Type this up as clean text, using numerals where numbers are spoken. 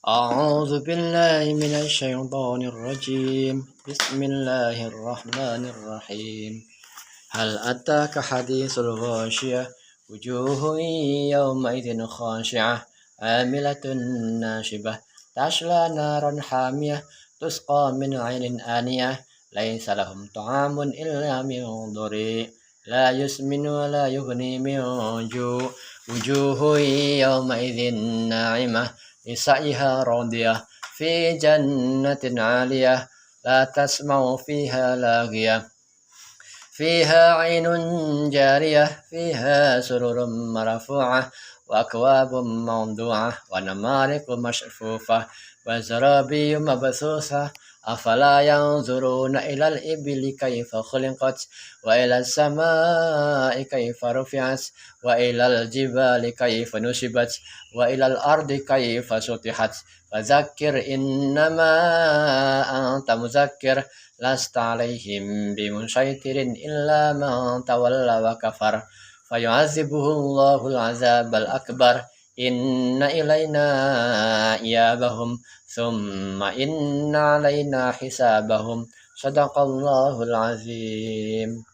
أعوذ بالله من الشيطان الرجيم. بسم الله الرحمن الرحيم. هل أتاك حديث الغاشية؟ وجوه يومئذ خاشعة عاملة ناشبة تصلى نارا حامية تسقى من عين آنية ليس لهم طعام إلا من ضريع لا يسمن ولا يغني من جوع وجوه يومئذ ناعمة لسعيها راضية في جنة عالية لا تسمع فيها لاغية فيها عين جارية فيها سرر مرفوعة وأكواب موضوعة ونمارق مصفوفة وزرابي مبثوثة أفلا ينظرون إلى الإبل كيف خلقت وإلى السماء كيف رفعت وإلى الجبال كيف نصبت وإلى الأرض كيف سطحت فذكر إنما أنت مذكر لست عليهم بمسيطر إلا من تولى وكفر فيعذبه الله العذاب الأكبر إن إلينا إيابهم ثم إن علينا حسابهم صدق الله العظيم.